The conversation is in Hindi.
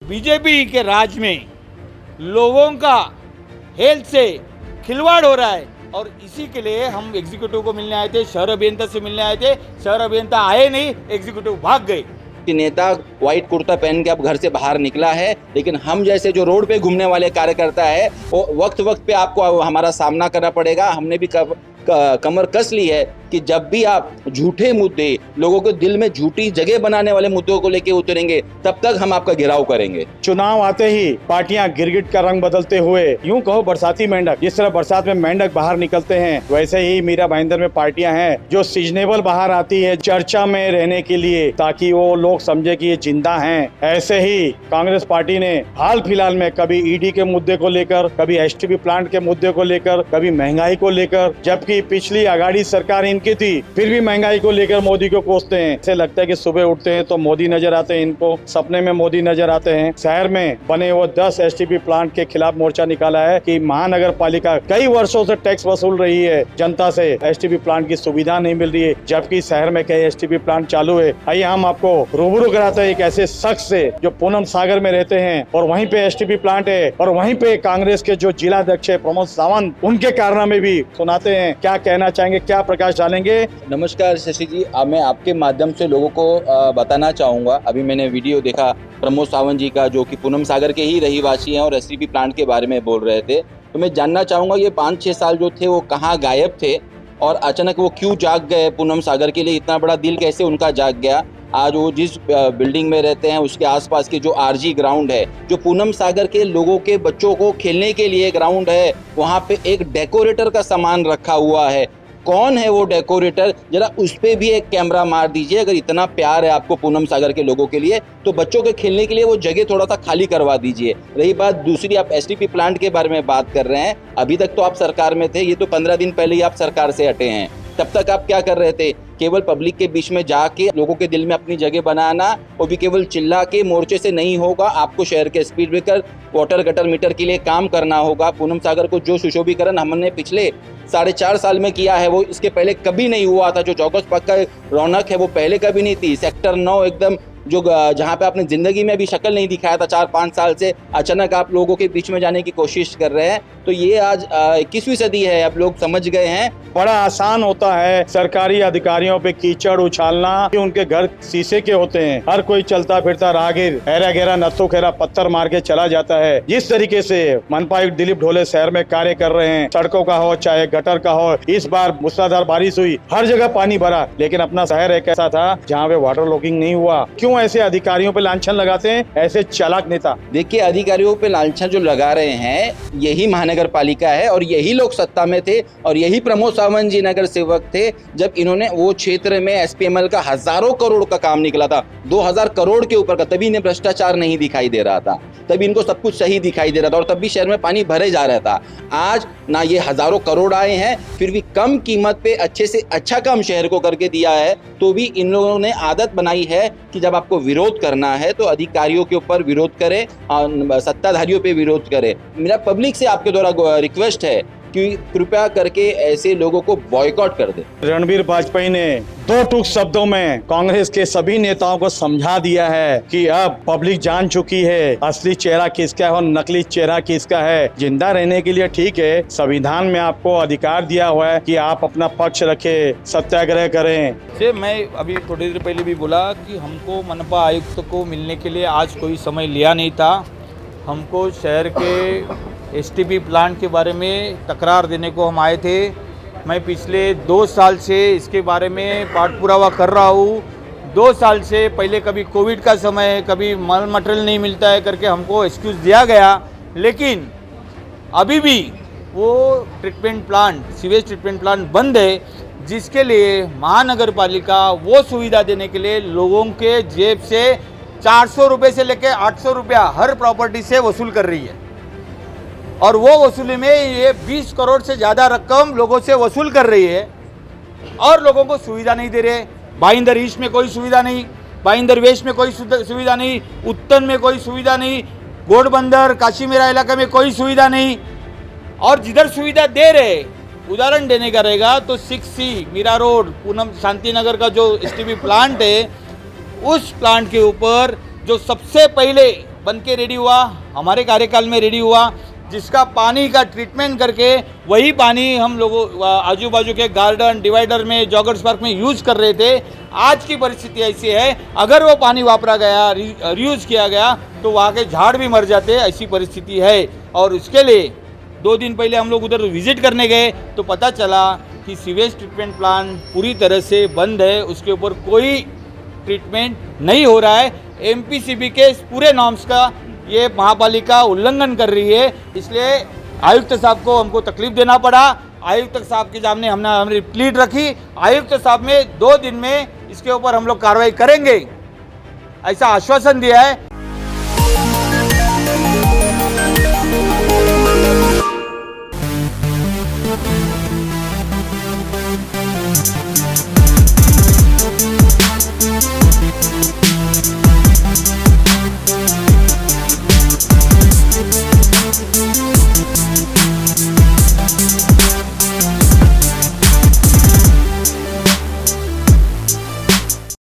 बीजेपी के राज में लोगों का हेल्थ से खिलवाड़ हो रहा है और इसी के लिए हम एग्जीक्यूटिव को मिलने आए थे, शहर अभियंता से मिलने आए थे। शहर अभियंता आए नहीं, एग्जीक्यूटिव भाग गए। कि नेता व्हाइट कुर्ता पहन के अब घर से बाहर निकला है, लेकिन हम जैसे जो रोड पे घूमने वाले कार्यकर्ता है वो वक्त वक्त पे आपको हमारा सामना करना पड़ेगा। हमने भी कमर कस ली है कि जब भी आप झूठे मुद्दे, लोगों के दिल में झूठी जगह बनाने वाले मुद्दों को लेके उतरेंगे, तब तक हम आपका घेराव करेंगे। चुनाव आते ही पार्टियां गिरगिट का रंग बदलते हुए, यूं कहो बरसाती मेंढक, जिस तरह बरसात में मेंढक बाहर निकलते हैं, वैसे ही मीरा भाईंदर में पार्टियां हैं जो सीजनेबल बाहर आती है चर्चा में रहने के लिए, ताकि वो लोग समझे कि ये जिंदा हैं। ऐसे ही कांग्रेस पार्टी ने हाल फिलहाल में कभी ईडी के मुद्दे को लेकर, कभी एसटीपी प्लांट के मुद्दे को लेकर, कभी महंगाई को लेकर, जबकि पिछली आघाड़ी सरकार इनकी थी, फिर भी महंगाई को लेकर मोदी को कोसते हैं। ऐसे लगता है कि सुबह उठते हैं तो मोदी नजर आते हैं, इनको सपने में मोदी नजर आते हैं। शहर में बने वो 10 एसटीपी प्लांट के खिलाफ मोर्चा निकाला है कि महानगर पालिका कई वर्षों से टैक्स वसूल रही है जनता से, एसटीपी प्लांट की सुविधा नहीं मिल रही है, जबकि शहर में कई एसटीपी प्लांट चालू है। आइए हम आपको रूबरू कराते हैं एक ऐसे शख्स से जो पूनम सागर में रहते हैं और वहीं पे एसटीपी प्लांट है और वहीं पे कांग्रेस के जो जिला अध्यक्ष है प्रमोद सावंत, उनके कारनामे भी सुनाते हैं। क्या कहना चाहेंगे, क्या प्रकाश डालेंगे? नमस्कार शशि जी, मैं आपके माध्यम से लोगों को बताना चाहूँगा। अभी मैंने वीडियो देखा प्रमोद सावंत जी का, जो कि पूनम सागर के ही रहीवासी हैं और एसटीपी प्लांट के बारे में बोल रहे थे। तो मैं जानना चाहूँगा ये 5-6 साल जो थे वो कहाँ गायब थे और अचानक वो क्यों जाग गए? पूनम सागर के लिए इतना बड़ा दिल कैसे उनका जाग गया? आज वो जिस बिल्डिंग में रहते हैं उसके आसपास के जो आरजी ग्राउंड है, जो पूनम सागर के लोगों के बच्चों को खेलने के लिए ग्राउंड है, वहाँ पे एक डेकोरेटर का सामान रखा हुआ है। कौन है वो डेकोरेटर? जरा उस पे भी एक कैमरा मार दीजिए। अगर इतना प्यार है आपको पूनम सागर के लोगों के लिए, तो बच्चों के खेलने के लिए वो जगह थोड़ा सा खाली करवा दीजिए। रही बात दूसरी, आप एसटीपी प्लांट के बारे में बात कर रहे हैं। अभी तक तो आप सरकार में थे, ये तो 15 दिन पहले ही आप सरकार से हटे हैं। तब तक आप क्या कर रहे थे? केवल पब्लिक के बीच में जाके लोगों के दिल में अपनी जगह बनाना, वो भी केवल चिल्ला के मोर्चे से नहीं होगा। आपको शहर के speed breaker, water gutter meter के लिए काम करना होगा। पूनम सागर को जो सुशोभीकरण हमने पिछले 4.5 साल में किया है वो इसके पहले कभी नहीं हुआ था। जो चौकस पार्क का रौनक है वो पहले कभी नहीं थी। सेक्टर 9 एकदम जो जहाँ पे आपने ज़िंदगी में भी शक्ल नहीं दिखाया था 4-5 साल से, अचानक आप लोगों के बीच में जाने की कोशिश कर रहे हैं। तो ये आज 21वीं सदी है, अब लोग समझ गए हैं। बड़ा आसान होता है सरकारी अधिकारियों पे कीचड़ उछालना, उनके घर शीशे के होते हैं, हर कोई चलता फिरता राहगीर हेरा घेरा नत्थु खेरा पत्थर मार के चला जाता है। जिस तरीके से मनपा आयुक्त दिलीप ढोले शहर में कार्य कर रहे हैं, सड़कों का हो चाहे गटर का हो, इस बार मूसलाधार बारिश हुई, हर जगह पानी भरा, लेकिन अपना शहर एक ऐसा था जहाँ पे वाटर लॉकिंग नहीं हुआ। क्यों ऐसे अधिकारियों पे लांछन लगाते हैं ऐसे चालाक नेता? देखिए, अधिकारियों पे लांछन जो लगा रहे हैं, यही महानगर पालिका है और यही लोग सत्ता में थे और यही प्रमोद सावंत जी नगर सेवक थे जब इन्होंने वो क्षेत्र में एसपीएमएल का हजारों करोड़ का काम निकला था, 2000 करोड़ के ऊपर का। तभी इन्हें भ्रष्टाचार नहीं दिखाई दे रहा था, तभी इनको सब कुछ सही दिखाई दे रहा था और तब भी शहर में पानी भरे जा रहा था। आज ना ये हजारों करोड़ आए हैं, फिर भी कम कीमत पे अच्छे से अच्छा काम शहर को करके दिया है। तो भी इन लोगों ने आदत बनाई है कि जब आपको विरोध करना है तो अधिकारियों के ऊपर विरोध करें, सत्ताधारियों पे विरोध करें। मेरा पब्लिक से आपके द्वारा रिक्वेस्ट है कि कृपया करके ऐसे लोगों को बॉयकॉट कर दे। रणबीर वाजपेयी ने 2 टूक शब्दों में कांग्रेस के सभी नेताओं को समझा दिया है कि अब पब्लिक जान चुकी है असली चेहरा किसका है और नकली चेहरा किसका है। जिंदा रहने के लिए ठीक है, संविधान में आपको अधिकार दिया हुआ है कि आप अपना पक्ष रखे, सत्याग्रह करें। से मैं अभी थोड़ी देर पहले भी बोला कि हमको मनपा आयुक्त को मिलने के लिए आज कोई समय लिया नहीं था। हमको शहर के एसटीपी प्लांट के बारे में तकरार देने को हम आए थे। मैं पिछले 2 साल से इसके बारे में पाठ पुरावा कर रहा हूँ। 2 साल से पहले कभी कोविड का समय, कभी माल मटेरियल नहीं मिलता है करके हमको एक्सक्यूज़ दिया गया, लेकिन अभी भी वो treatment plant, sewage treatment plant बंद है, जिसके लिए महानगर पालिका वो सुविधा देने के लिए लोगों के जेब से 400 रुपये से लेकर 800 रुपया हर प्रॉपर्टी से वसूल कर रही है। और वो वसूली में ये 20 करोड़ से ज़्यादा रकम लोगों से वसूल कर रही है और लोगों को सुविधा नहीं दे रहे। भाईंदर ईस्ट में कोई सुविधा नहीं, भाईंदर वेस्ट में कोई सुविधा नहीं, उत्तन में कोई सुविधा नहीं, घोड़बंदर काशीमेरा इलाके में कोई सुविधा नहीं। और जिधर सुविधा दे रहे, उदाहरण देने का रहेगा तो 6C मीरा रोड पूनम शांति नगर का जो एसटीपी प्लांट है, उस प्लांट के ऊपर जो सबसे पहले बन के रेडी हुआ, हमारे कार्यकाल में रेडी हुआ, जिसका पानी का ट्रीटमेंट करके वही पानी हम लोगों आजू बाजू के गार्डन डिवाइडर में जॉगर्स पार्क में यूज़ कर रहे थे। आज की परिस्थिति ऐसी है, अगर वो पानी वापरा गया, रीयूज़ किया गया, तो वहाँ के झाड़ भी मर जाते, ऐसी परिस्थिति है। और उसके लिए 2 दिन पहले हम लोग उधर विजिट करने गए तो पता चला कि सीवेज ट्रीटमेंट प्लांट पूरी तरह से बंद है, उसके ऊपर कोई ट्रीटमेंट नहीं हो रहा है। एमपीसीबी के पूरे नॉर्म्स का ये महापालिका उल्लंघन कर रही है, इसलिए आयुक्त साहब को हमको तकलीफ देना पड़ा। आयुक्त साहब के सामने हमने प्लीड रखी, आयुक्त साहब ने 2 दिन में इसके ऊपर हम लोग कार्रवाई करेंगे ऐसा आश्वासन दिया है।